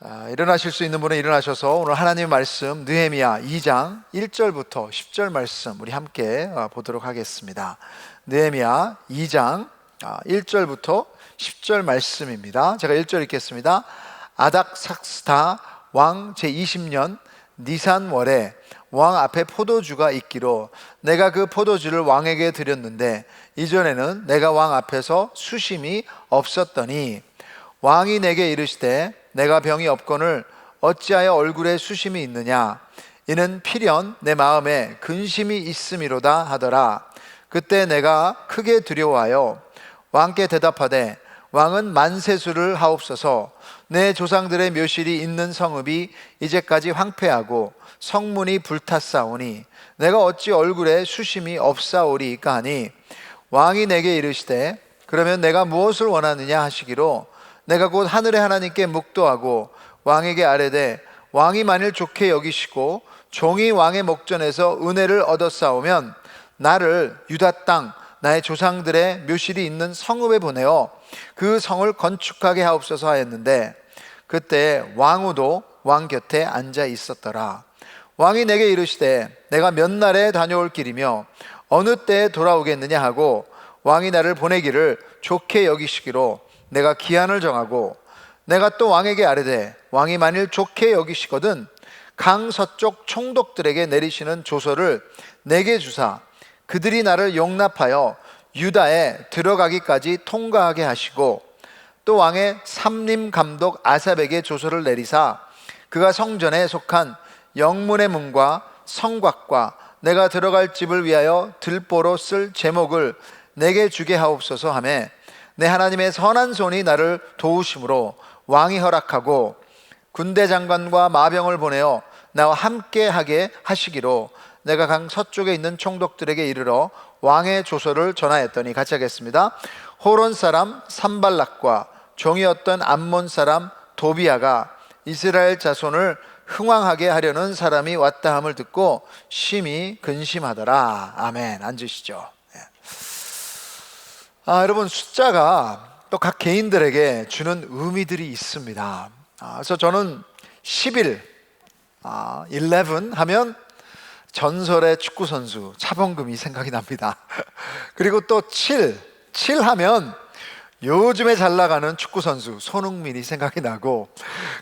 일어나실 수 있는 분은 일어나셔서 오늘 하나님의 말씀 느헤미야 2장 1절부터 10절 말씀 우리 함께 보도록 하겠습니다. 느헤미야 2장 1절부터 10절 말씀입니다. 제가 1절 읽겠습니다. 아닥삭스다 왕 제20년 니산월에 왕 앞에 포도주가 있기로 내가 그 포도주를 왕에게 드렸는데 이전에는 내가 왕 앞에서 수심이 없었더니 왕이 내게 이르시되 내가 병이 없거늘 어찌하여 얼굴에 수심이 있느냐 이는 필연 내 마음에 근심이 있음이로다 하더라. 그때 내가 크게 두려워하여 왕께 대답하되 왕은 만세수를 하옵소서. 내 조상들의 묘실이 있는 성읍이 이제까지 황폐하고 성문이 불탔사오니 내가 어찌 얼굴에 수심이 없사오리까 하니 왕이 내게 이르시되 그러면 내가 무엇을 원하느냐 하시기로 내가 곧 하늘의 하나님께 묵도하고 왕에게 아뢰되 왕이 만일 좋게 여기시고 종이 왕의 목전에서 은혜를 얻었사오면 나를 유다 땅 나의 조상들의 묘실이 있는 성읍에 보내어 그 성을 건축하게 하옵소서 하였는데 그때 왕후도 왕 곁에 앉아 있었더라. 왕이 내게 이르시되 내가 몇 날에 다녀올 길이며 어느 때에 돌아오겠느냐 하고 왕이 나를 보내기를 좋게 여기시기로 내가 기한을 정하고 내가 또 왕에게 아뢰되 왕이 만일 좋게 여기시거든 강 서쪽 총독들에게 내리시는 조서를 내게 주사 그들이 나를 용납하여 유다에 들어가기까지 통과하게 하시고 또 왕의 삼림 감독 아삽에게 조서를 내리사 그가 성전에 속한 영문의 문과 성곽과 내가 들어갈 집을 위하여 들보로 쓸 제목을 내게 주게 하옵소서 하매 내 하나님의 선한 손이 나를 도우심으로 왕이 허락하고 군대 장관과 마병을 보내어 나와 함께 하게 하시기로 내가 강 서쪽에 있는 총독들에게 이르러 왕의 조서를 전하였더니 같이 하겠습니다. 호론 사람 산발락과 종이었던 암몬 사람 도비아가 이스라엘 자손을 흥왕하게 하려는 사람이 왔다 함을 듣고 심히 근심하더라. 아멘. 앉으시죠. 여러분, 숫자가 또 각 개인들에게 주는 의미들이 있습니다. 그래서 저는 11 하면 전설의 축구선수 차범금이 생각이 납니다. 그리고 또 7 하면 요즘에 잘 나가는 축구선수 손흥민이 생각이 나고,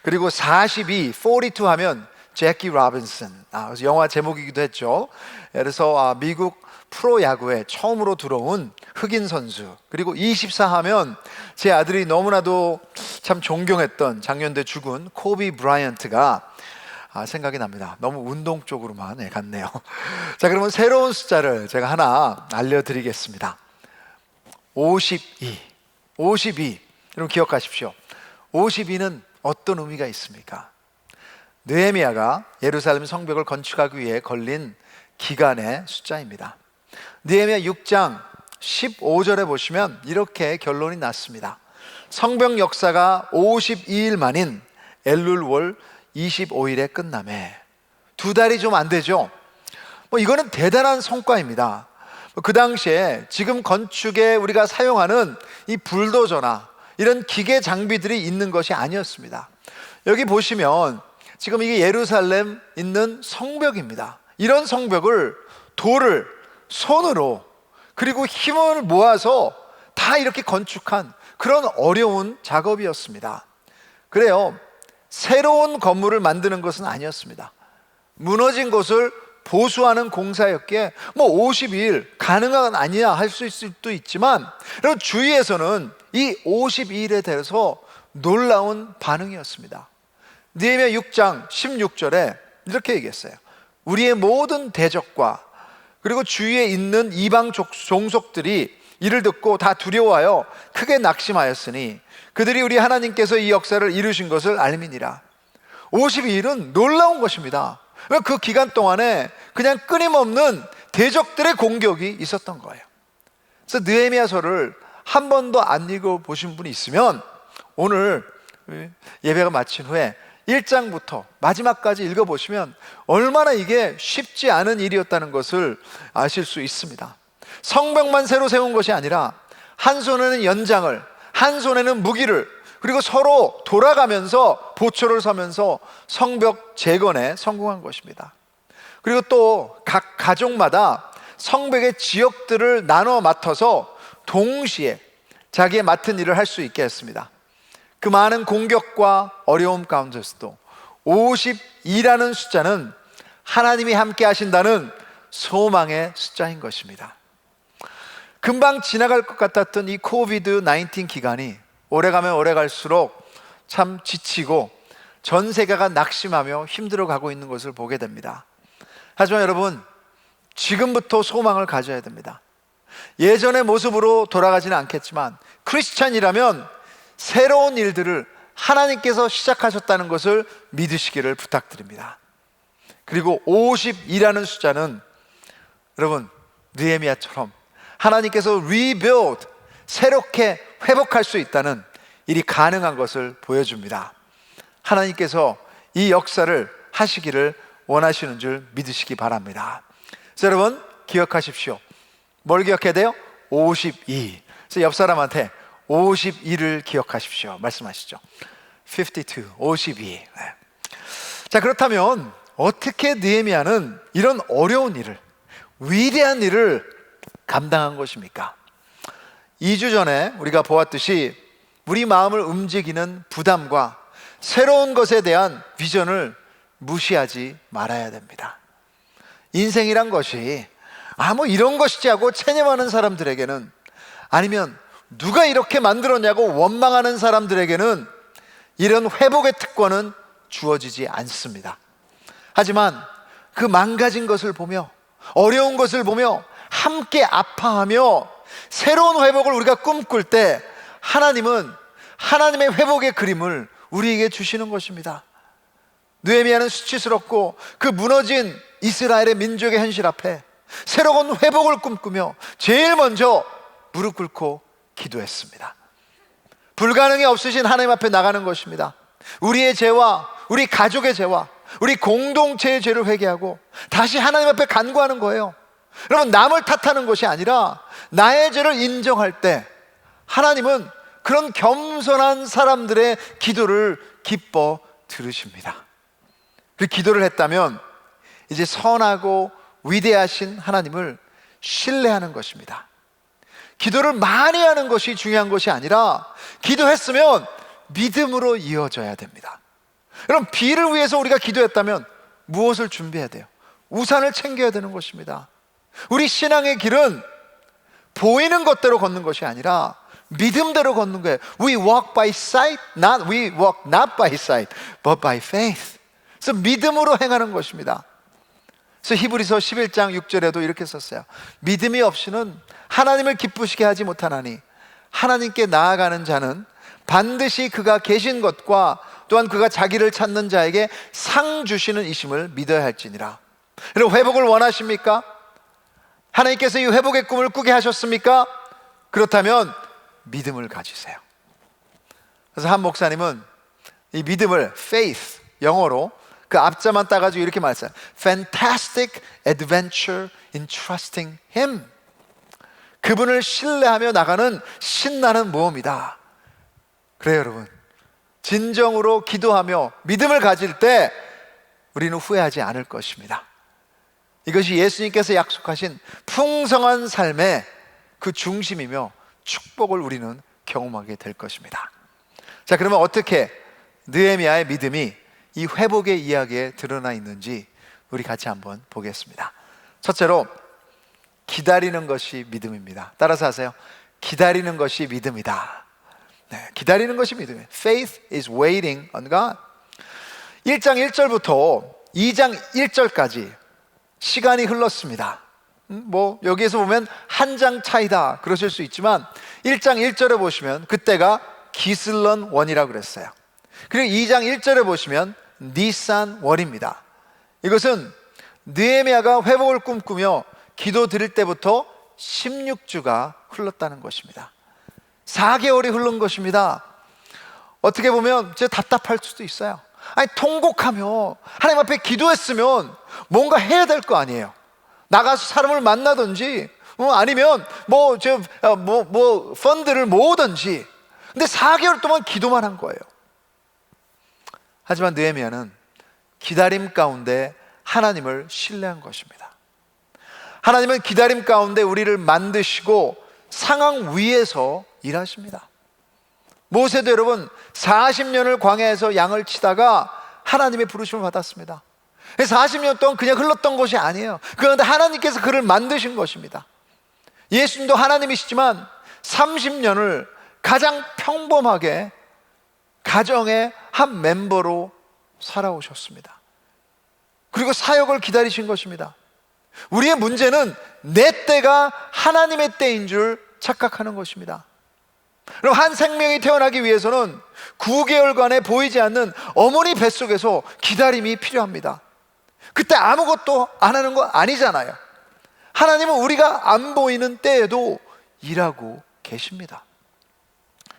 그리고 42 하면 제키 로빈슨, 그래서 영화 제목이기도 했죠. 그래서 미국 프로야구에 처음으로 들어온 흑인 선수, 그리고 24 하면 제 아들이 너무나도 참 존경했던 작년에 죽은 코비 브라이언트가 생각이 납니다. 너무 운동 쪽으로만 갔네요. 자, 그러면 새로운 숫자를 제가 하나 알려드리겠습니다. 52. 여러분 기억하십시오. 52는 어떤 의미가 있습니까? 느헤미야가 예루살렘 성벽을 건축하기 위해 걸린 기간의 숫자입니다. 느헤미야 6장 15절에 보시면 이렇게 결론이 났습니다. 성벽 역사가 52일 만인 엘룰월 25일에 끝나매. 2달이 좀 안 되죠? 이거는 대단한 성과입니다. 그 당시에 지금 건축에 우리가 사용하는 이 불도저나 이런 기계 장비들이 있는 것이 아니었습니다. 여기 보시면 지금 이게 예루살렘 있는 성벽입니다. 이런 성벽을 돌을 손으로 그리고 힘을 모아서 다 이렇게 건축한 그런 어려운 작업이었습니다. 그래요, 새로운 건물을 만드는 것은 아니었습니다. 무너진 것을 보수하는 공사였기에 52일 가능한 아니냐 할 수도 있지만, 여러분 주위에서는 이 52일에 대해서 놀라운 반응이었습니다. 느헤미야 6장 16절에 이렇게 얘기했어요. 우리의 모든 대적과 그리고 주위에 있는 이방 종속들이 이를 듣고 다 두려워하여 크게 낙심하였으니 그들이 우리 하나님께서 이 역사를 이루신 것을 알미니라. 52일은 놀라운 것입니다. 그 기간 동안에 그냥 끊임없는 대적들의 공격이 있었던 거예요. 그래서 느헤미야서를 한 번도 안 읽어보신 분이 있으면 오늘 예배가 마친 후에 1장부터 마지막까지 읽어보시면 얼마나 이게 쉽지 않은 일이었다는 것을 아실 수 있습니다. 성벽만 새로 세운 것이 아니라 한 손에는 연장을, 한 손에는 무기를, 그리고 서로 돌아가면서 보초를 서면서 성벽 재건에 성공한 것입니다. 그리고 또 각 가족마다 성벽의 지역들을 나눠 맡아서 동시에 자기의 맡은 일을 할 수 있게 했습니다. 그 많은 공격과 어려움 가운데서도 52라는 숫자는 하나님이 함께 하신다는 소망의 숫자인 것입니다. 금방 지나갈 것 같았던 이 코비드 19 기간이 오래가면 오래갈수록 참 지치고 전 세계가 낙심하며 힘들어가고 있는 것을 보게 됩니다. 하지만 여러분, 지금부터 소망을 가져야 됩니다. 예전의 모습으로 돌아가지는 않겠지만 크리스찬이라면 새로운 일들을 하나님께서 시작하셨다는 것을 믿으시기를 부탁드립니다. 그리고 52라는 숫자는 여러분, 느헤미야처럼 하나님께서 rebuild, 새롭게 회복할 수 있다는 일이 가능한 것을 보여줍니다. 하나님께서 이 역사를 하시기를 원하시는 줄 믿으시기 바랍니다. 그래서 여러분, 기억하십시오. 뭘 기억해야 돼요? 52. 그래서 옆 사람한테 52를 기억하십시오 말씀하시죠. 52, 52. 네. 자, 그렇다면 어떻게 느헤미야는 이런 어려운 일을, 위대한 일을 감당한 것입니까? 2주 전에 우리가 보았듯이 우리 마음을 움직이는 부담과 새로운 것에 대한 비전을 무시하지 말아야 됩니다. 인생이란 것이 뭐 이런 것이지 하고 체념하는 사람들에게는, 아니면 누가 이렇게 만들었냐고 원망하는 사람들에게는 이런 회복의 특권은 주어지지 않습니다. 하지만 그 망가진 것을 보며, 어려운 것을 보며 함께 아파하며 새로운 회복을 우리가 꿈꿀 때 하나님은 하나님의 회복의 그림을 우리에게 주시는 것입니다. 느헤미야는 수치스럽고 그 무너진 이스라엘의 민족의 현실 앞에 새로운 회복을 꿈꾸며 제일 먼저 무릎 꿇고 기도했습니다. 불가능이 없으신 하나님 앞에 나가는 것입니다. 우리의 죄와 우리 가족의 죄와 우리 공동체의 죄를 회개하고 다시 하나님 앞에 간구하는 거예요. 여러분, 남을 탓하는 것이 아니라 나의 죄를 인정할 때 하나님은 그런 겸손한 사람들의 기도를 기뻐 들으십니다. 그 기도를 했다면 이제 선하고 위대하신 하나님을 신뢰하는 것입니다. 기도를 많이 하는 것이 중요한 것이 아니라 기도했으면 믿음으로 이어져야 됩니다. 여러분, 비를 위해서 우리가 기도했다면 무엇을 준비해야 돼요? 우산을 챙겨야 되는 것입니다. 우리 신앙의 길은 보이는 것대로 걷는 것이 아니라 믿음대로 걷는 거예요. We walk by sight, we walk not by sight, but by faith. 그래서 믿음으로 행하는 것입니다. 그래서 히브리서 11장 6절에도 이렇게 썼어요. 믿음이 없이는 하나님을 기쁘시게 하지 못하나니 하나님께 나아가는 자는 반드시 그가 계신 것과 또한 그가 자기를 찾는 자에게 상 주시는 이심을 믿어야 할지니라. 여러분, 회복을 원하십니까? 하나님께서 이 회복의 꿈을 꾸게 하셨습니까? 그렇다면 믿음을 가지세요. 그래서 한 목사님은 이 믿음을 faith, 영어로 그 앞자만 따가지고 이렇게 말했어요. Fantastic adventure in trusting Him. 그분을 신뢰하며 나가는 신나는 모험이다. 그래요, 여러분. 진정으로 기도하며 믿음을 가질 때 우리는 후회하지 않을 것입니다. 이것이 예수님께서 약속하신 풍성한 삶의 그 중심이며 축복을 우리는 경험하게 될 것입니다. 자, 그러면 어떻게 느헤미야의 믿음이 이 회복의 이야기에 드러나 있는지 우리 같이 한번 보겠습니다. 첫째로, 기다리는 것이 믿음입니다. 따라서 하세요. 기다리는 것이 믿음이다. 네, 기다리는 것이 믿음이에요. Faith is waiting on God. 1장 1절부터 2장 1절까지 시간이 흘렀습니다. 여기에서 보면 한 장 차이다 그러실 수 있지만 1장 1절에 보시면 그때가 기슬런 원이라고 그랬어요. 그리고 2장 1절에 보시면 니산 월입니다. 이것은 느헤미야가 회복을 꿈꾸며 기도 드릴 때부터 16주가 흘렀다는 것입니다. 4개월이 흐른 것입니다. 어떻게 보면 제 답답할 수도 있어요. 아니, 통곡하며 하나님 앞에 기도했으면 뭔가 해야 될 거 아니에요. 나가서 사람을 만나든지 아니면 펀드를 모으든지. 근데 4개월 동안 기도만 한 거예요. 하지만 느헤미야는 기다림 가운데 하나님을 신뢰한 것입니다. 하나님은 기다림 가운데 우리를 만드시고 상황 위에서 일하십니다. 모세도 여러분 40년을 광야에서 양을 치다가 하나님의 부르심을 받았습니다. 40년 동안 그냥 흘렀던 것이 아니에요. 그런데 하나님께서 그를 만드신 것입니다. 예수님도 하나님이시지만 30년을 가장 평범하게 가정의 한 멤버로 살아오셨습니다. 그리고 사역을 기다리신 것입니다. 우리의 문제는 내 때가 하나님의 때인 줄 착각하는 것입니다. 그럼 한 생명이 태어나기 위해서는 9개월간에 보이지 않는 어머니 뱃속에서 기다림이 필요합니다. 그때 아무것도 안 하는 거 아니잖아요. 하나님은 우리가 안 보이는 때에도 일하고 계십니다.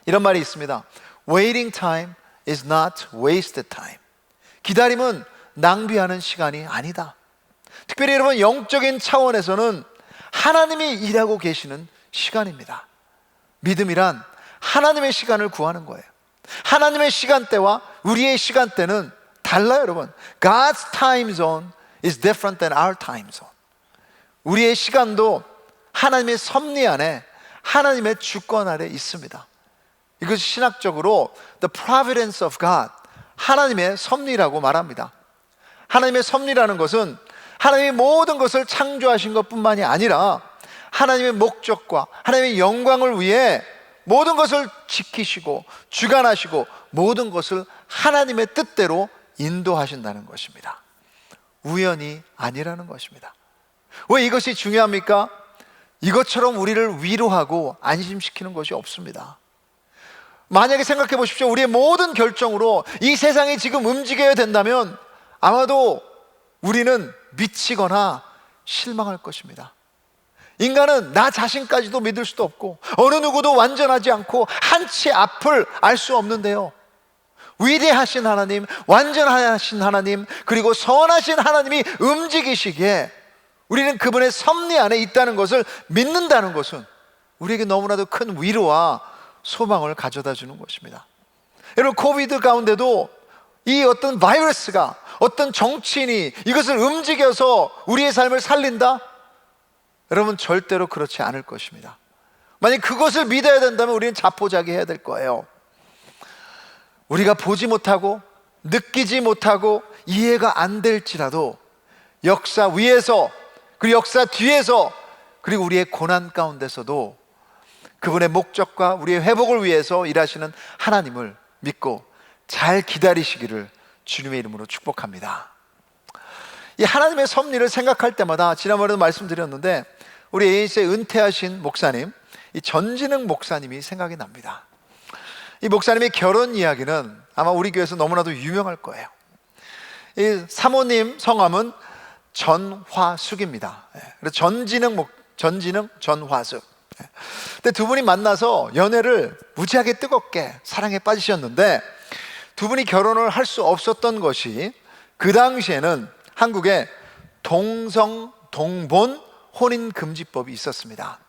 이런 말이 있습니다. Waiting time is not wasted time. 기다림은 낭비하는 시간이 아니다. 특별히 여러분 영적인 차원에서는 하나님이 일하고 계시는 시간입니다. 믿음이란 하나님의 시간을 구하는 거예요. 하나님의 시간대와 우리의 시간대는 달라요, 여러분. God's time zone is different than our time zone. 우리의 시간도 하나님의 섭리 안에, 하나님의 주권 아래 있습니다. 이것이 신학적으로 the providence of God, 하나님의 섭리라고 말합니다. 하나님의 섭리라는 것은 하나님이 모든 것을 창조하신 것뿐만이 아니라 하나님의 목적과 하나님의 영광을 위해 모든 것을 지키시고 주관하시고 모든 것을 하나님의 뜻대로 인도하신다는 것입니다. 우연이 아니라는 것입니다. 왜 이것이 중요합니까? 이것처럼 우리를 위로하고 안심시키는 것이 없습니다. 만약에 생각해 보십시오. 우리의 모든 결정으로 이 세상이 지금 움직여야 된다면 아마도 우리는 미치거나 실망할 것입니다. 인간은 나 자신까지도 믿을 수도 없고 어느 누구도 완전하지 않고 한치 앞을 알 수 없는데요, 위대하신 하나님, 완전하신 하나님, 그리고 선하신 하나님이 움직이시기에 우리는 그분의 섭리 안에 있다는 것을 믿는다는 것은 우리에게 너무나도 큰 위로와 소망을 가져다 주는 것입니다. 여러분, 코비드 가운데도 이 어떤 바이러스가, 어떤 정치인이 이것을 움직여서 우리의 삶을 살린다? 여러분, 절대로 그렇지 않을 것입니다. 만약 그것을 믿어야 된다면 우리는 자포자기해야 될 거예요. 우리가 보지 못하고 느끼지 못하고 이해가 안 될지라도 역사 위에서, 그리고 역사 뒤에서, 그리고 우리의 고난 가운데서도 그분의 목적과 우리의 회복을 위해서 일하시는 하나님을 믿고 잘 기다리시기를 주님의 이름으로 축복합니다. 이 하나님의 섭리를 생각할 때마다 지난번에도 말씀드렸는데 우리 ANC의 은퇴하신 목사님, 이 전진흥 목사님이 생각이 납니다. 이 목사님의 결혼 이야기는 아마 우리 교회에서 너무나도 유명할 거예요. 이 사모님 성함은 전화숙입니다. 그래서 전진흥, 전화숙. 근데 두 분이 만나서 연애를 무지하게 뜨겁게 사랑에 빠지셨는데 두 분이 결혼을 할 수 없었던 것이 그 당시에는 한국에 동성, 동본 혼인금지법이 있었습니다.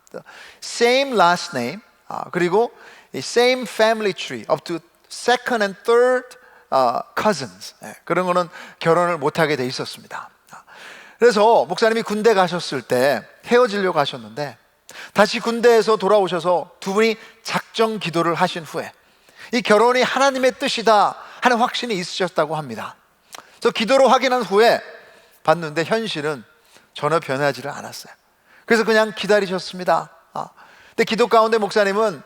Same last name, 그리고 same family tree up to second and third cousins, 그런 거는 결혼을 못하게 돼 있었습니다. 그래서 목사님이 군대 가셨을 때 헤어지려고 하셨는데 다시 군대에서 돌아오셔서 두 분이 작정 기도를 하신 후에 이 결혼이 하나님의 뜻이다 하는 확신이 있으셨다고 합니다. 그래서 기도로 확인한 후에 봤는데 현실은 전혀 변하지를 않았어요. 그래서 그냥 기다리셨습니다. 근데 기도 가운데 목사님은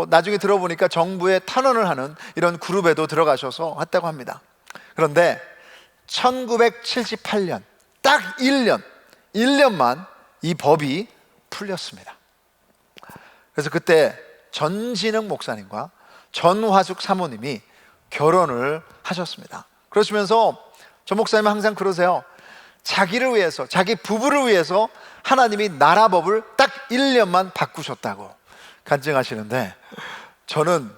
나중에 들어보니까 정부에 탄원을 하는 이런 그룹에도 들어가셔서 했다고 합니다. 그런데 1978년 딱 1년만 이 법이 풀렸습니다. 그래서 그때 전진흥 목사님과 전화숙 사모님이 결혼을 하셨습니다. 그러시면서 전 목사님은 항상 그러세요. 자기를 위해서, 자기 부부를 위해서 하나님이 나라법을 딱 1년만 바꾸셨다고 간증하시는데 저는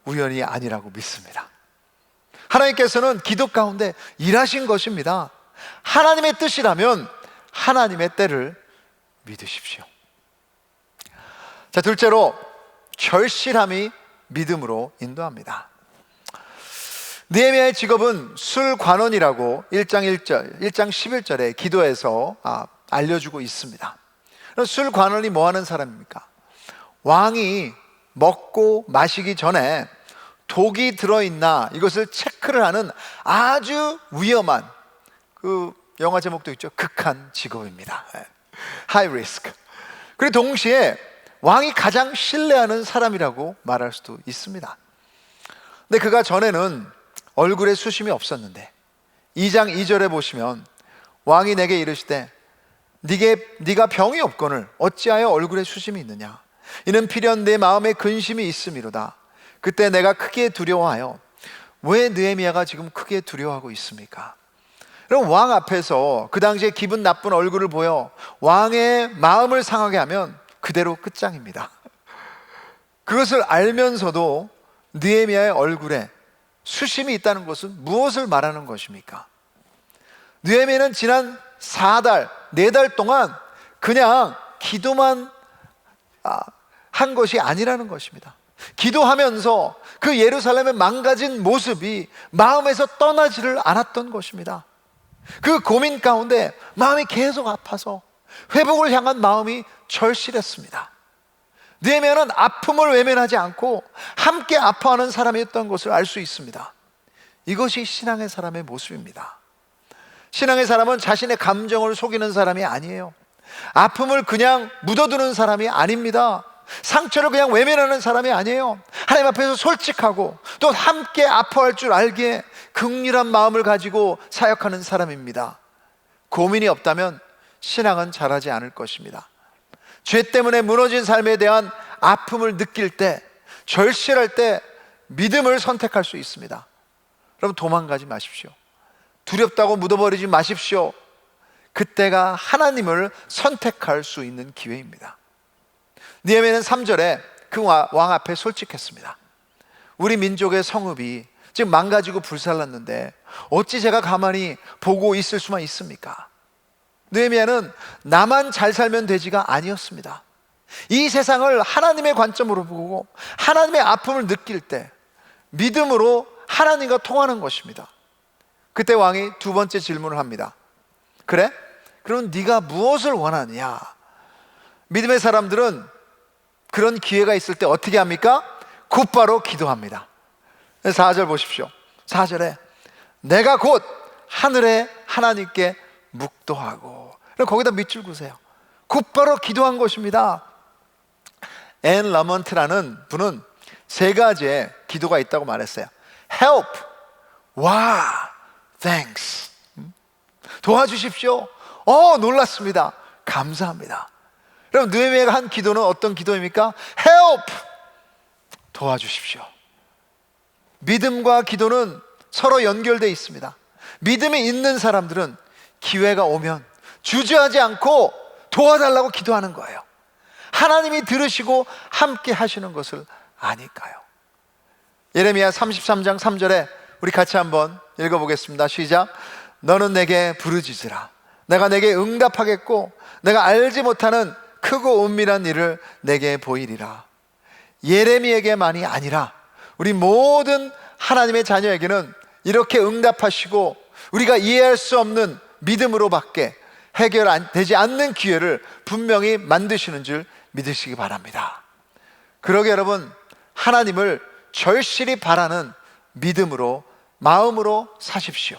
우연이 아니라고 믿습니다. 하나님께서는 기도 가운데 일하신 것입니다. 하나님의 뜻이라면 하나님의 때를 믿으십시오. 자, 둘째로 절실함이 믿음으로 인도합니다. 느헤미야의 직업은 술관원이라고 1장 11절에 기도에서 알려주고 있습니다. 술관원이 뭐 하는 사람입니까? 왕이 먹고 마시기 전에 독이 들어있나 이것을 체크를 하는 아주 위험한, 그 영화 제목도 있죠, 극한 직업입니다. 하이 리스크. 그리고 동시에 왕이 가장 신뢰하는 사람이라고 말할 수도 있습니다. 근데 그가 전에는 얼굴에 수심이 없었는데 2장 2절에 보시면 왕이 내게 이르시되 네가 병이 없거늘 어찌하여 얼굴에 수심이 있느냐, 이는 필연 내 마음에 근심이 있음이로다. 그때 내가 크게 두려워하여, 왜 느헤미야가 지금 크게 두려워하고 있습니까? 그럼 왕 앞에서 그 당시에 기분 나쁜 얼굴을 보여 왕의 마음을 상하게 하면 그대로 끝장입니다. 그것을 알면서도 느헤미야의 얼굴에 수심이 있다는 것은 무엇을 말하는 것입니까? 느헤미야는 지난 4달, 4달 동안 그냥 기도만 한 것이 아니라는 것입니다. 기도하면서 그 예루살렘의 망가진 모습이 마음에서 떠나지를 않았던 것입니다. 그 고민 가운데 마음이 계속 아파서 회복을 향한 마음이 절실했습니다. 느헤미야는 아픔을 외면하지 않고 함께 아파하는 사람이었던 것을 알 수 있습니다. 이것이 신앙의 사람의 모습입니다. 신앙의 사람은 자신의 감정을 속이는 사람이 아니에요. 아픔을 그냥 묻어두는 사람이 아닙니다. 상처를 그냥 외면하는 사람이 아니에요. 하나님 앞에서 솔직하고 또 함께 아파할 줄 알기에 긍휼한 마음을 가지고 사역하는 사람입니다. 고민이 없다면 신앙은 자라지 않을 것입니다. 죄 때문에 무너진 삶에 대한 아픔을 느낄 때, 절실할 때 믿음을 선택할 수 있습니다. 그럼 도망가지 마십시오. 두렵다고 묻어버리지 마십시오. 그때가 하나님을 선택할 수 있는 기회입니다. 느헤미야는 3절에 그 왕 앞에 솔직했습니다. 우리 민족의 성읍이 지금 망가지고 불살랐는데 어찌 제가 가만히 보고 있을 수만 있습니까? 느헤미야는 나만 잘 살면 되지가 아니었습니다. 이 세상을 하나님의 관점으로 보고 하나님의 아픔을 느낄 때 믿음으로 하나님과 통하는 것입니다. 그때 왕이 두 번째 질문을 합니다. 그래? 그럼 네가 무엇을 원하느냐? 믿음의 사람들은 그런 기회가 있을 때 어떻게 합니까? 곧바로 기도합니다. 4절 보십시오. 4절에 내가 곧 하늘의 하나님께 묵도하고, 거기다 밑줄 그으세요. 곧바로 기도한 것입니다. 앤 러먼트라는 분은 3가지의 기도가 있다고 말했어요. Help, 와, thanks, 도와주십시오. 놀랐습니다. 감사합니다. 그럼 느헤미야가 한 기도는 어떤 기도입니까? Help, 도와주십시오. 믿음과 기도는 서로 연결되어 있습니다. 믿음이 있는 사람들은 기회가 오면 주저하지 않고 도와달라고 기도하는 거예요. 하나님이 들으시고 함께 하시는 것을 아니까요. 예레미야 33장 3절에 우리 같이 한번 읽어보겠습니다. 시작. 너는 내게 부르짖으라. 내가 내게 응답하겠고 내가 알지 못하는 크고 은밀한 일을 내게 보이리라. 예레미야에게만이 아니라 우리 모든 하나님의 자녀에게는 이렇게 응답하시고 우리가 이해할 수 없는 믿음으로밖에 해결되지 않는 기회를 분명히 만드시는 줄 믿으시기 바랍니다. 그러게 여러분, 하나님을 절실히 바라는 믿음으로, 마음으로 사십시오.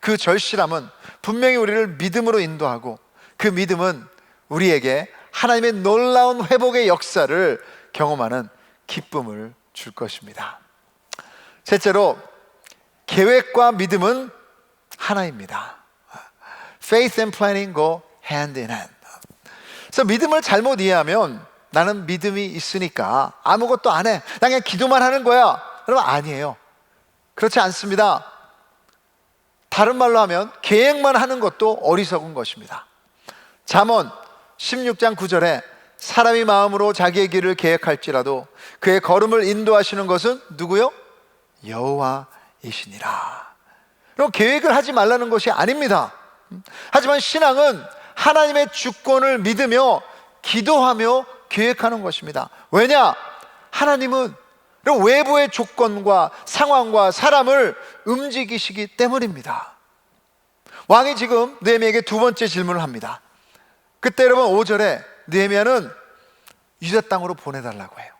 그 절실함은 분명히 우리를 믿음으로 인도하고 그 믿음은 우리에게 하나님의 놀라운 회복의 역사를 경험하는 기쁨을 줄 것입니다. 셋째로, 계획과 믿음은 하나입니다. Faith and planning go hand in hand. 그래서 믿음을 잘못 이해하면 나는 믿음이 있으니까 아무것도 안 해, 나 그냥 기도만 하는 거야, 그러면 아니에요. 그렇지 않습니다. 다른 말로 하면 계획만 하는 것도 어리석은 것입니다. 잠언 16장 9절에 사람이 마음으로 자기의 길을 계획할지라도 그의 걸음을 인도하시는 것은 누구요? 여호와이시니라. 그럼 계획을 하지 말라는 것이 아닙니다. 하지만 신앙은 하나님의 주권을 믿으며 기도하며 계획하는 것입니다. 왜냐? 하나님은 그리고 외부의 조건과 상황과 사람을 움직이시기 때문입니다. 왕이 지금 느헤미야에게 두 번째 질문을 합니다. 그때 여러분 5절에 느헤미야는 유다 땅으로 보내달라고 해요.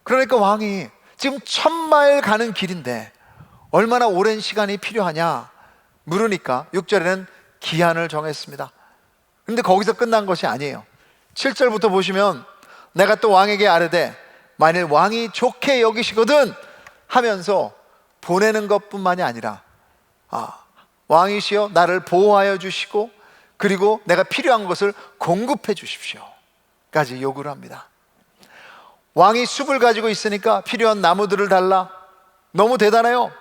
그러니까 왕이 지금 1000마일 가는 길인데 얼마나 오랜 시간이 필요하냐 물으니까 6절에는 기한을 정했습니다. 근데 거기서 끝난 것이 아니에요. 7절부터 보시면 내가 또 왕에게 아뢰되 만일 왕이 좋게 여기시거든 하면서 보내는 것뿐만이 아니라 왕이시여 나를 보호하여 주시고 그리고 내가 필요한 것을 공급해 주십시오 까지 요구를 합니다. 왕이 숲을 가지고 있으니까 필요한 나무들을 달라. 너무 대단해요.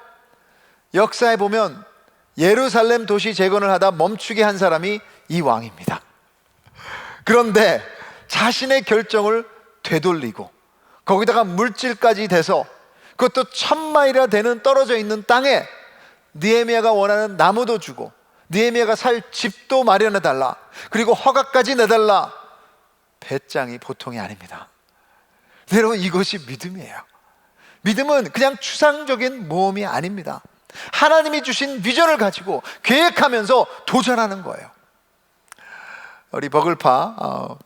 역사에 보면 예루살렘 도시 재건을 하다 멈추게 한 사람이 이 왕입니다. 그런데 자신의 결정을 되돌리고 거기다가 물질까지 대서 그것도 1000마일이나 되는 떨어져 있는 땅에 느헤미야가 원하는 나무도 주고 느헤미야가 살 집도 마련해 달라. 그리고 허가까지 내달라. 배짱이 보통이 아닙니다. 여러분 이것이 믿음이에요. 믿음은 그냥 추상적인 모험이 아닙니다. 하나님이 주신 비전을 가지고 계획하면서 도전하는 거예요. 우리 버글파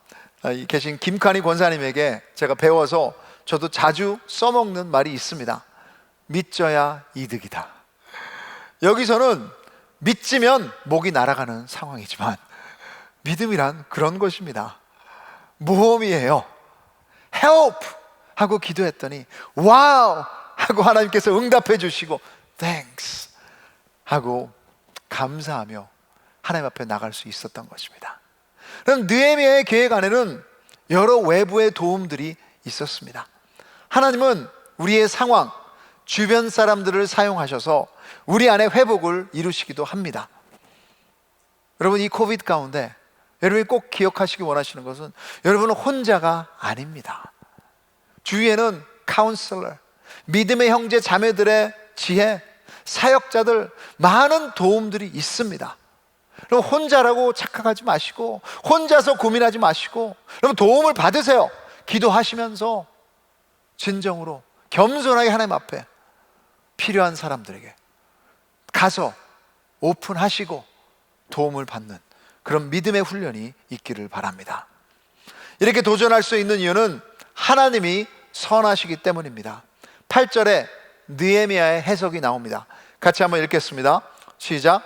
계신 김칸희 권사님에게 제가 배워서 저도 자주 써먹는 말이 있습니다. 믿져야 이득이다. 여기서는 믿지면 목이 날아가는 상황이지만 믿음이란 그런 것입니다. 모험이에요. Help! 하고 기도했더니 와우! 하고 하나님께서 응답해 주시고 Thanks! 하고 감사하며 하나님 앞에 나갈 수 있었던 것입니다. 그럼 느헤미야의 계획 안에는 여러 외부의 도움들이 있었습니다. 하나님은 우리의 상황, 주변 사람들을 사용하셔서 우리 안에 회복을 이루시기도 합니다. 여러분 이 코비드 가운데 여러분이 꼭 기억하시기 원하시는 것은 여러분은 혼자가 아닙니다. 주위에는 카운슬러, 믿음의 형제 자매들의 지혜, 사역자들 많은 도움들이 있습니다. 여러분 혼자라고 착각하지 마시고 혼자서 고민하지 마시고 여러분 도움을 받으세요. 기도하시면서 진정으로 겸손하게 하나님 앞에 필요한 사람들에게 가서 오픈하시고 도움을 받는 그런 믿음의 훈련이 있기를 바랍니다. 이렇게 도전할 수 있는 이유는 하나님이 선하시기 때문입니다. 8절에 느헤미야의 해석이 나옵니다. 같이 한번 읽겠습니다. 시작.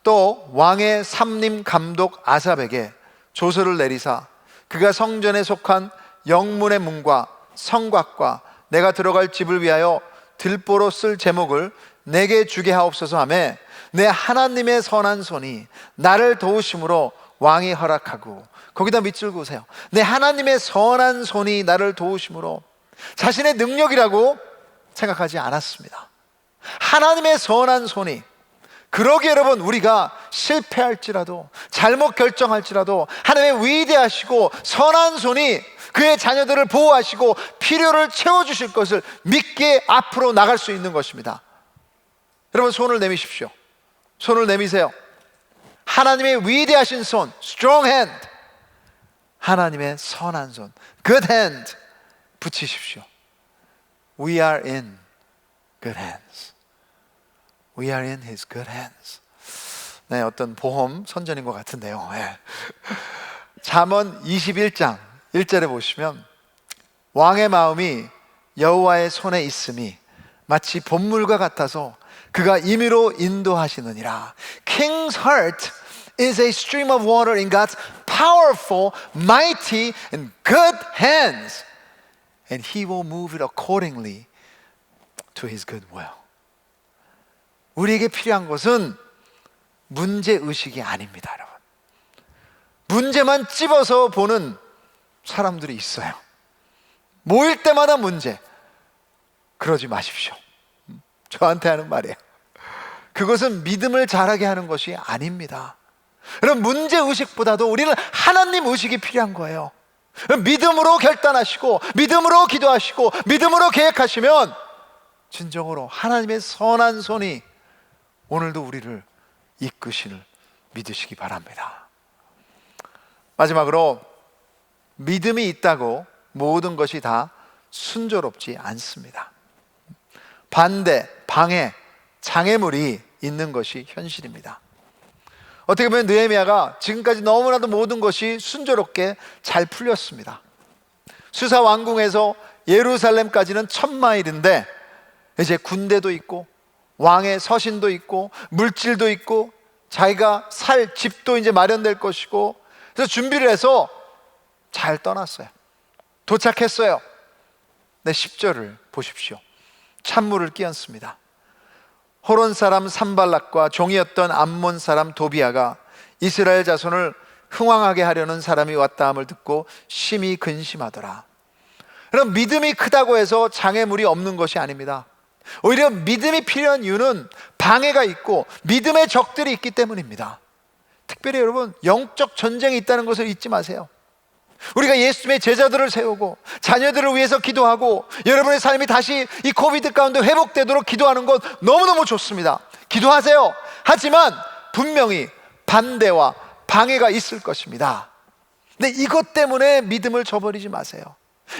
또 왕의 삼림 감독 아삽에게 조서를 내리사 그가 성전에 속한 영문의 문과 성곽과 내가 들어갈 집을 위하여 들보로 쓸 제목을 내게 주게 하옵소서 하매 내 하나님의 선한 손이 나를 도우심으로 왕이 허락하고 거기다 밑줄 그으세요. 내 하나님의 선한 손이 나를 도우심으로 자신의 능력이라고 생각하지 않았습니다. 하나님의 선한 손이 그러기에 여러분 우리가 실패할지라도 잘못 결정할지라도 하나님의 위대하시고 선한 손이 그의 자녀들을 보호하시고 필요를 채워주실 것을 믿게 앞으로 나갈 수 있는 것입니다. 여러분 손을 내미십시오. 손을 내미세요. 하나님의 위대하신 손, strong hand, 하나님의 선한 손, good hand 붙이십시오. We are in good hands. We are in His good hands. 네, 어떤 보험 선전인 것 같은데요. 네. 잠언 21장 1절에 보시면 왕의 마음이 여호와의 손에 있음이 마치 봇물과 같아서 그가 임의로 인도하시느니라. King's heart is a stream of water in God's powerful, mighty, and good hands, and He will move it accordingly to His good will. 우리에게 필요한 것은 문제의식이 아닙니다, 여러분. 문제만 찝어서 보는 사람들이 있어요. 모일 때마다 문제. 그러지 마십시오. 저한테 하는 말이에요. 그것은 믿음을 자라게 하는 것이 아닙니다. 여러분 문제의식보다도 우리는 하나님 의식이 필요한 거예요. 믿음으로 결단하시고 믿음으로 기도하시고 믿음으로 계획하시면 진정으로 하나님의 선한 손이 오늘도 우리를 이끄시를 믿으시기 바랍니다. 마지막으로 믿음이 있다고 모든 것이 다 순조롭지 않습니다. 반대, 방해, 장애물이 있는 것이 현실입니다. 어떻게 보면 느헤미야가 지금까지 너무나도 모든 것이 순조롭게 잘 풀렸습니다. 수사 왕궁에서 예루살렘까지는 1000마일인데 이제 군대도 있고 왕의 서신도 있고 물질도 있고 자기가 살 집도 이제 마련될 것이고, 그래서 준비를 해서 잘 떠났어요. 도착했어요. 네, 10절을 보십시오. 찬물을 끼얹습니다. 호론 사람 산발락과 종이었던 암몬 사람 도비아가 이스라엘 자손을 흥왕하게 하려는 사람이 왔다 함을 듣고 심히 근심하더라. 그럼 믿음이 크다고 해서 장애물이 없는 것이 아닙니다. 오히려 믿음이 필요한 이유는 방해가 있고 믿음의 적들이 있기 때문입니다. 특별히 여러분, 영적 전쟁이 있다는 것을 잊지 마세요. 우리가 예수님의 제자들을 세우고 자녀들을 위해서 기도하고 여러분의 삶이 다시 이 코비드 가운데 회복되도록 기도하는 것 너무너무 좋습니다. 기도하세요. 하지만 분명히 반대와 방해가 있을 것입니다. 근데 이것 때문에 믿음을 저버리지 마세요.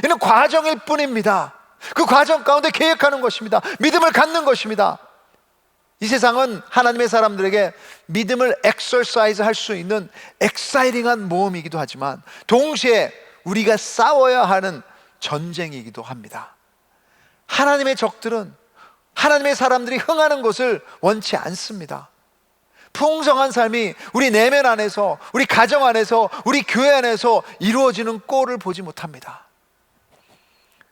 이는 과정일 뿐입니다. 그 과정 가운데 계획하는 것입니다. 믿음을 갖는 것입니다. 이 세상은 하나님의 사람들에게 믿음을 엑서사이즈 할 수 있는 엑사이팅한 모험이기도 하지만 동시에 우리가 싸워야 하는 전쟁이기도 합니다. 하나님의 적들은 하나님의 사람들이 흥하는 것을 원치 않습니다. 풍성한 삶이 우리 내면 안에서, 우리 가정 안에서, 우리 교회 안에서 이루어지는 꼴을 보지 못합니다.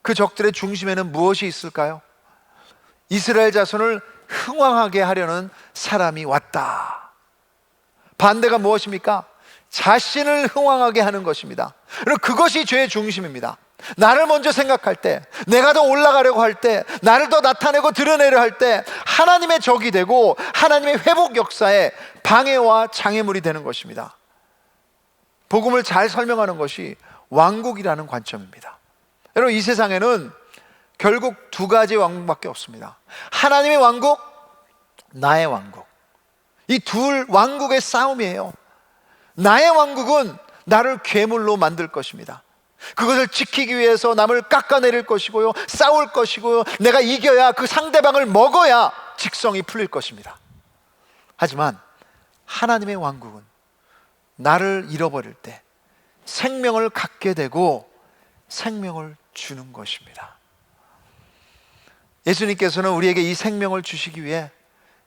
그 적들의 중심에는 무엇이 있을까요? 이스라엘 자손을 흥왕하게 하려는 사람이 왔다. 반대가 무엇입니까? 자신을 흥왕하게 하는 것입니다. 그것이 죄의 중심입니다. 나를 먼저 생각할 때, 내가 더 올라가려고 할 때, 나를 더 나타내고 드러내려 할 때 하나님의 적이 되고 하나님의 회복 역사에 방해와 장애물이 되는 것입니다. 복음을 잘 설명하는 것이 왕국이라는 관점입니다. 여러분, 이 세상에는 결국 두 가지 왕국밖에 없습니다. 하나님의 왕국, 나의 왕국. 이 둘 왕국의 싸움이에요. 나의 왕국은 나를 괴물로 만들 것입니다. 그것을 지키기 위해서 남을 깎아내릴 것이고요, 싸울 것이고요, 내가 이겨야, 그 상대방을 먹어야 직성이 풀릴 것입니다. 하지만 하나님의 왕국은 나를 잃어버릴 때 생명을 갖게 되고 생명을 주는 것입니다. 예수님께서는 우리에게 이 생명을 주시기 위해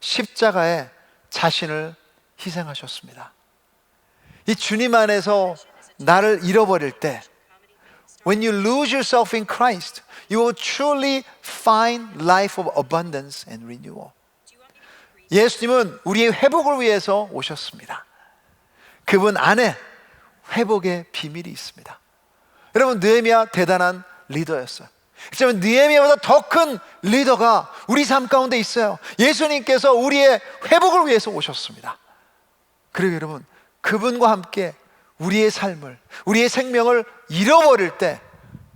십자가에 자신을 희생하셨습니다. 이 주님 안에서 나를 잃어버릴 때, when you lose yourself in Christ, you will truly find life of abundance and renewal. 예수님은 우리의 회복을 위해서 오셨습니다. 그분 안에 회복의 비밀이 있습니다. 여러분, 느헤미야 대단한 리더였어요. 하지만 느헤미야보다 더 큰 리더가 우리 삶 가운데 있어요. 예수님께서 우리의 회복을 위해서 오셨습니다. 그리고 여러분, 그분과 함께 우리의 삶을, 우리의 생명을 잃어버릴 때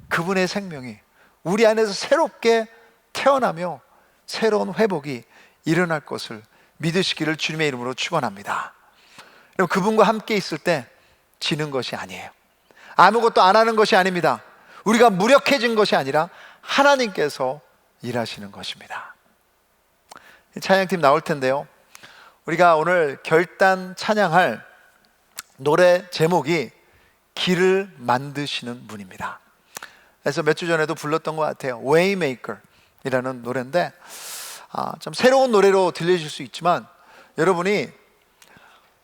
그분의 생명이 우리 안에서 새롭게 태어나며 새로운 회복이 일어날 것을 믿으시기를 주님의 이름으로 축원합니다. 여러분, 그분과 함께 있을 때 지는 것이 아니에요. 아무것도 안 하는 것이 아닙니다. 우리가 무력해진 것이 아니라 하나님께서 일하시는 것입니다. 찬양팀 나올 텐데요, 우리가 오늘 결단 찬양할 노래 제목이 길을 만드시는 분입니다. 그래서 몇 주 전에도 불렀던 것 같아요. Waymaker 이라는 노래인데, 좀 새로운 노래로 들려질 수 있지만 여러분이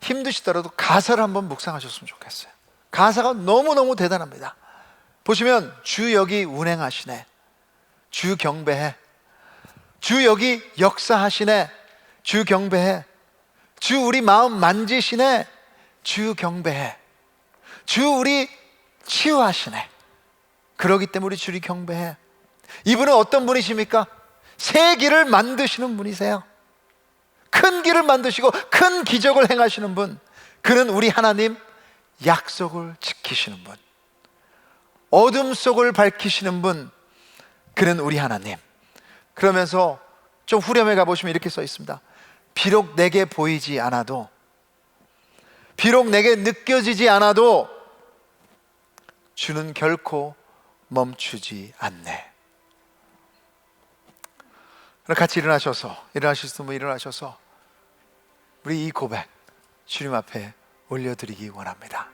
힘드시더라도 가사를 한번 묵상하셨으면 좋겠어요. 가사가 너무너무 대단합니다. 보시면 주 여기 운행하시네, 주 경배해, 주 여기 역사하시네, 주 경배해, 주 우리 마음 만지시네, 주 경배해, 주 우리 치유하시네. 그러기 때문에 우리 주를 경배해. 이분은 어떤 분이십니까? 새 길을 만드시는 분이세요. 큰 길을 만드시고 큰 기적을 행하시는 분. 그는 우리 하나님, 약속을 지키시는 분, 어둠 속을 밝히시는 분. 그는 우리 하나님. 그러면서 좀 후렴에 가보시면 이렇게 써 있습니다. 비록 내게 보이지 않아도, 비록 내게 느껴지지 않아도 주는 결코 멈추지 않네. 같이 일어나실 수 있으면 일어나셔서 우리 이 고백 주님 앞에 올려드리기 원합니다.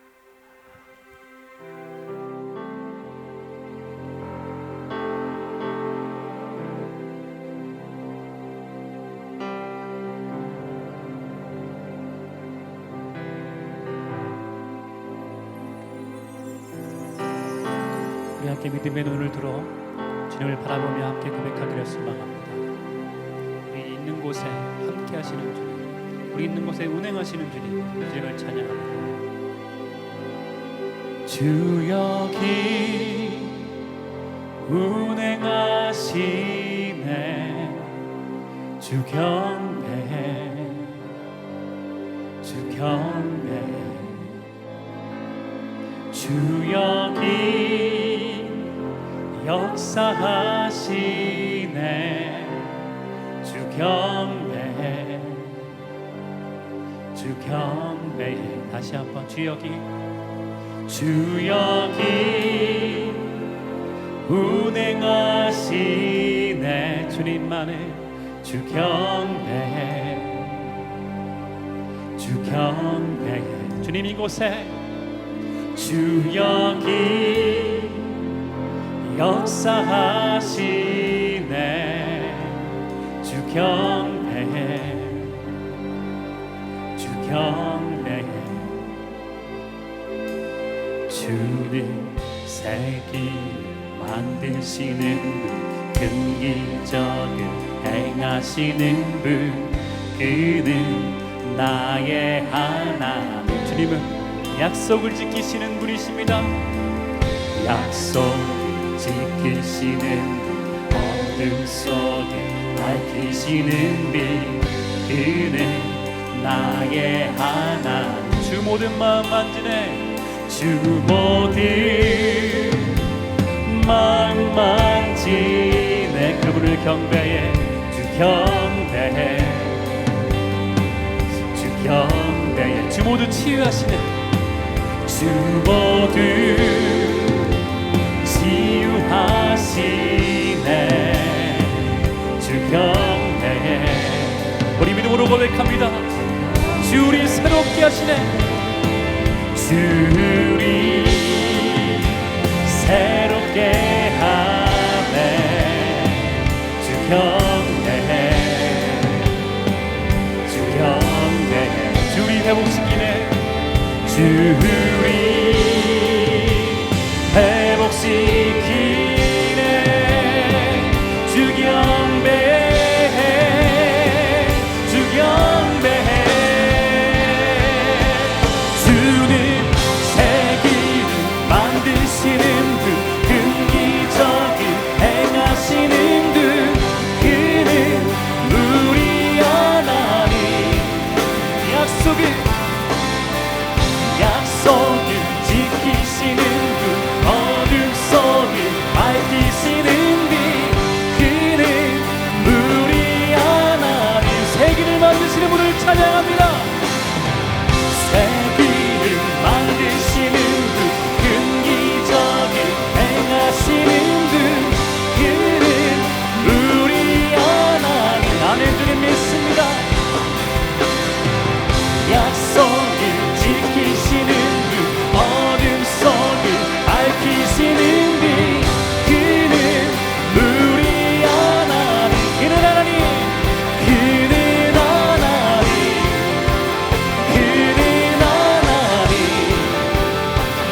우리 함께 믿음의 눈을 들어 주님을 바라보며 함께 고백하기를 소망합니다. 우리 있는 곳에 함께 하시는 주님, 우리 있는 곳에 운행하시는 주님을 찬양합니다. 주 여기 운행하시네. 주 경배해, 주 경배해. 주 여기 역사하시네. 주 경배해, 주 경배해. 다시 한번 주 여기, 주 여기 운행하시네. 주님만을 주 경배해, 주 경배해. 주님 이곳에 주 여기 역사하시네. 주 경배해, 주 경배해. 주는 세기 만드시는 분, 큰 기적을 행하시는 분, 그는 나의 하나님. 주님은 약속을 지키시는 분이십니다. 약속을 지키시는 분, 어둠 속에 밝히시는 빛, 그는 나의 하나님. 주 모든 마음 만지네, 주 모든 마음 만지네. 그분을 경배해, 주 경배해, 주 경배해. 주 모두 치유하시네, 주 모두 치유하시네. 주 경배해. 우리 믿음으로 고백합니다. 주 우리 새롭게 하시네. 주 우리 새롭게 하네. 주 경배해, 주 경배해. 주 우리 회복시키네. 주 우리 회복시키네. 주 경배해, 주 경배해. 주는 세기를 만드시는 분, 큰 기적을 행하시는 분, 그는 우리 하나님. 약속을 지키시는 분, 어둠 속을 밝히시는 빛, 그는 우리 하나님. 세기를 만드시는 분을 찬양합니다. 세기를 만드시는 분, 큰 기적을 행하시는 분, 그는 우리 하나님. 아멘. 주님 믿습니다. 약속을 지키시는 분, 어둠 속을 밝히시는 빛, 그는 우리 하나님. 그는 하나님, 그는 하나님, 그는 하나님,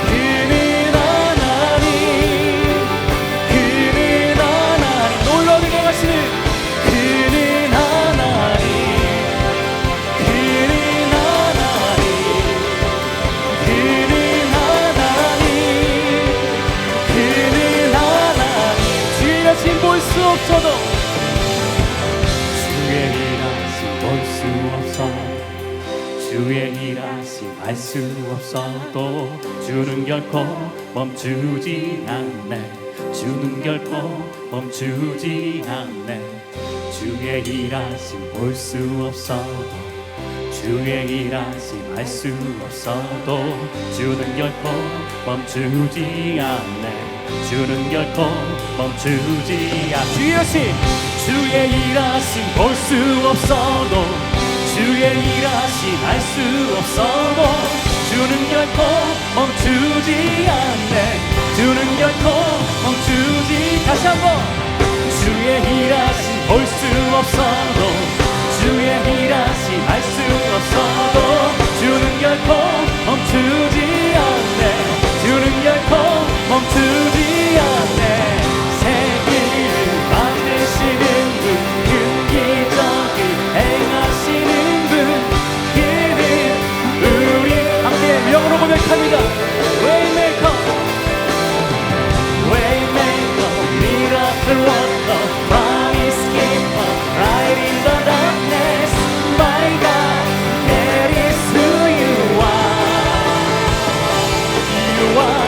그는 하나님, 그는 하나님. 놀라운 행하시는 그는 하나님, 그는 하나님, 그는 하나님, 그는 하나님. 주의 일하심 볼 수 없어도, 주의 일하심 볼 수 없어도, 주의 일하심 알 수 없어도, 주는 결코 멈추지 않네. 주는 결코 멈추지 않네. 주의 일하심 볼 수 없어도, 주의 일하심 알 수 없어도, 주는 결코 멈추지 않네. 주는 결코 멈추지 않아. 주의 일하심 볼 수 없어도, 주의 일하심 알 수 없어도 주는 결코 멈추지 않네. 주는 결코 멈추지. 다시 한번. 주의 일하심 볼 수 없어도, 주의 일하심 알 수 없어도 주는 결코 멈추지 않네. 주는 결코 멈추지 않네. 세계를 만드시는 분, 큰 기적을 행하시는 분, 그는 우리 함께 명으로 고백합니다. Waymaker, Waymaker, Miracle Worker, Promise Keeper, Light in the darkness, my God, that is who you are. You are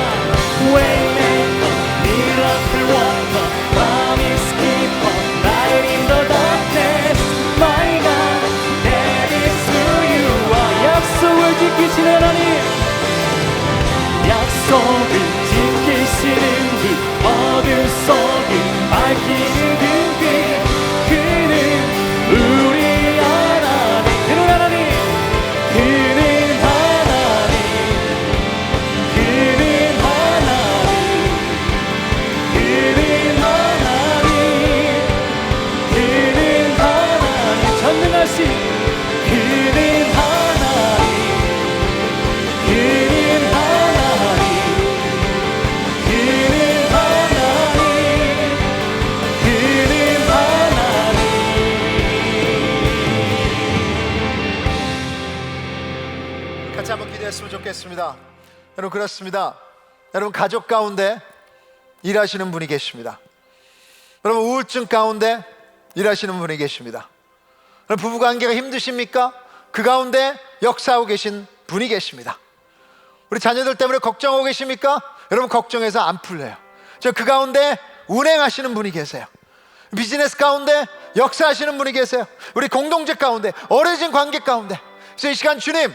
Waymaker, Miracle Worker, Promise Keeper, Light in the darkness, my God, that is who you are. 약속을 지키신 하나님, 약속을 지키시는 분, 어둠 속을 밝히는 그분, 그는 우리 하나님, 그는 하나님, 그는 하나님, 그는 하나님, 그는 하나님, 그는 하나님, 전능하신 그는 하나님, 그는 하나님, 그는 하나님, 그는 하나님. 같이 한번 기도했으면 좋겠습니다. 여러분, 그렇습니다. 여러분, 가족 가운데 일하시는 분이 계십니다. 여러분, 우울증 가운데 일하시는 분이 계십니다. 여러분, 부부관계가 힘드십니까? 그 가운데 역사하고 계신 분이 계십니다. 우리 자녀들 때문에 걱정하고 계십니까? 여러분, 걱정해서 안 풀려요. 저 그 가운데 운행하시는 분이 계세요. 비즈니스 가운데 역사하시는 분이 계세요. 우리 공동체 가운데, 어려진 관계 가운데. 그래서 이 시간 주님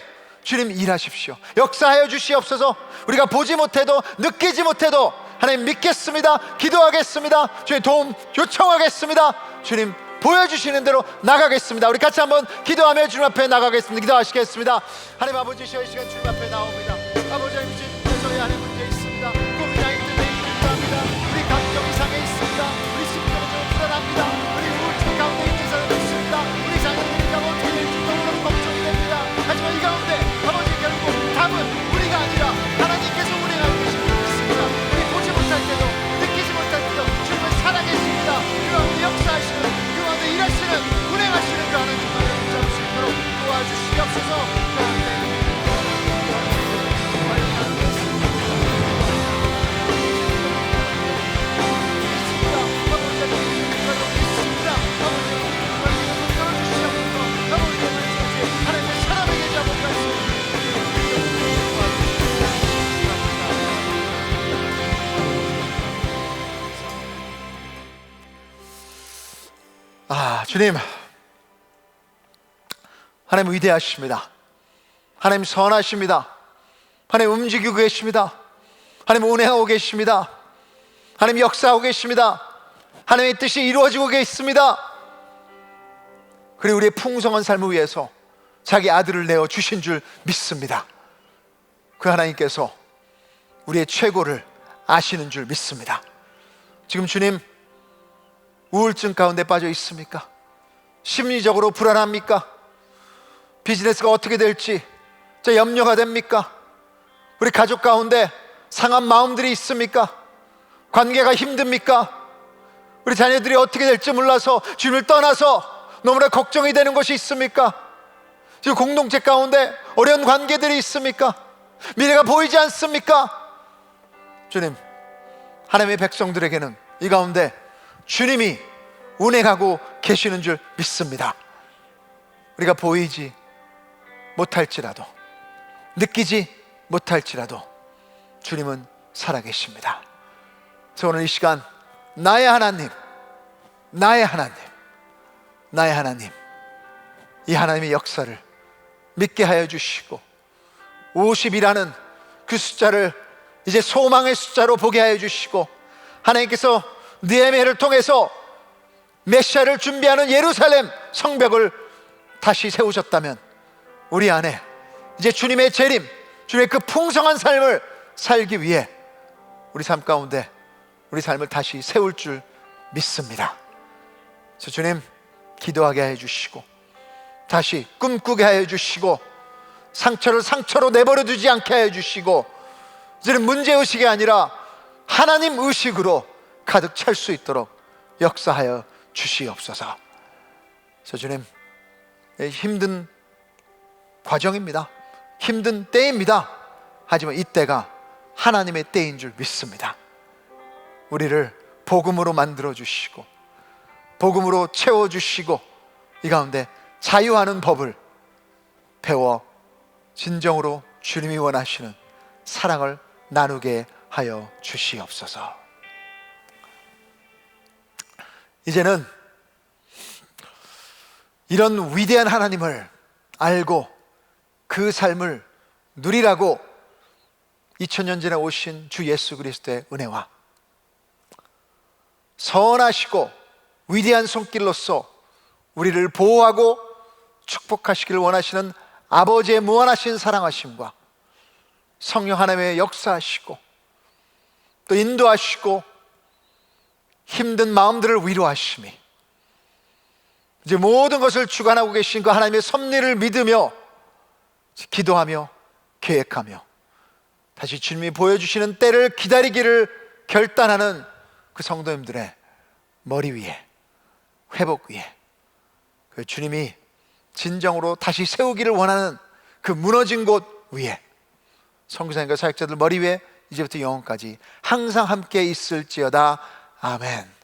일하십시오. 역사하여 주시옵소서. 우리가 보지 못해도, 느끼지 못해도 하나님 믿겠습니다. 기도하겠습니다. 주님 도움 요청하겠습니다. 주님 보여주시는 대로 나가겠습니다. 우리 같이 한번 기도하며 주님 앞에 나가겠습니다. 기도하시겠습니다. 하나님 아버지시여, 이 시간 주님 앞에 나옵니다. 아버지 하나님, 주님 저희 안에 문제 있습니다. 고민이 있는데 기도합니다. 우리 감정 이상에 있습니다. 우리 심정적으로 불안합니다. 우리 우울증 가운데 있는 사람이 있습니다. 우리 자녀들이 어떻게 될지 너무너무 걱정이 됩니다. 하지만 이 가운데 아버지, 결국 답은 우리가 아니라 하나님께서 운행하고 계신 줄 믿습니다. 우리 보지 못할 때도, 느끼지 못할 때도 주님은 살아계십니다. 그 가운데 역사하시는, 그 가운데 일하시는, 운행하시는 그 하나님만을 붙잡을 수 있도록 도와주시옵소서. 그 가운데 주님, 하나님 위대하십니다. 하나님 선하십니다. 하나님 움직이고 계십니다. 하나님 운행하고 계십니다. 하나님 역사하고 계십니다. 하나님의 뜻이 이루어지고 계십니다. 그리고 우리의 풍성한 삶을 위해서 자기 아들을 내어 주신 줄 믿습니다. 그 하나님께서 우리의 최고를 아시는 줄 믿습니다. 지금 주님, 우울증 가운데 빠져 있습니까? 심리적으로 불안합니까? 비즈니스가 어떻게 될지 염려가 됩니까? 우리 가족 가운데 상한 마음들이 있습니까? 관계가 힘듭니까? 우리 자녀들이 어떻게 될지 몰라서 주님을 떠나서 너무나 걱정이 되는 것이 있습니까? 지금 공동체 가운데 어려운 관계들이 있습니까? 미래가 보이지 않습니까? 주님, 하나님의 백성들에게는 이 가운데 주님이 운행하고 계시는 줄 믿습니다. 우리가 보이지 못할지라도, 느끼지 못할지라도 주님은 살아계십니다. 그래서 오늘 이 시간 나의 하나님, 나의 하나님, 나의 하나님, 이 하나님의 역사를 믿게 하여 주시고 50이라는 그 숫자를 이제 소망의 숫자로 보게 하여 주시고 하나님께서 느헤미야를 통해서 메시아를 준비하는 예루살렘 성벽을 다시 세우셨다면 우리 안에 이제 주님의 재림, 주님의 그 풍성한 삶을 살기 위해 우리 삶 가운데 우리 삶을 다시 세울 줄 믿습니다. 그래서 주님 기도하게 해주시고 다시 꿈꾸게 해주시고 상처를 상처로 내버려 두지 않게 해주시고 이제는 문제의식이 아니라 하나님 의식으로 가득 찰 수 있도록 역사하여 주시옵소서. 그래서 주님 힘든 과정입니다. 힘든 때입니다. 하지만 이때가 하나님의 때인 줄 믿습니다. 우리를 복음으로 만들어 주시고 복음으로 채워 주시고 이 가운데 자유하는 법을 배워 진정으로 주님이 원하시는 사랑을 나누게 하여 주시옵소서. 이제는 이런 위대한 하나님을 알고 그 삶을 누리라고 2000년 전에 오신 주 예수 그리스도의 은혜와 선하시고 위대한 손길로서 우리를 보호하고 축복하시기를 원하시는 아버지의 무한하신 사랑하심과 성령 하나님의 역사하시고 또 인도하시고 힘든 마음들을 위로하심이 이제 모든 것을 주관하고 계신 그 하나님의 섭리를 믿으며 기도하며 계획하며 다시 주님이 보여주시는 때를 기다리기를 결단하는 그 성도님들의 머리 위에 회복 위에 그 주님이 진정으로 다시 세우기를 원하는 그 무너진 곳 위에 선교사님과 사역자들 머리 위에 이제부터 영원까지 항상 함께 있을지어다. 아멘.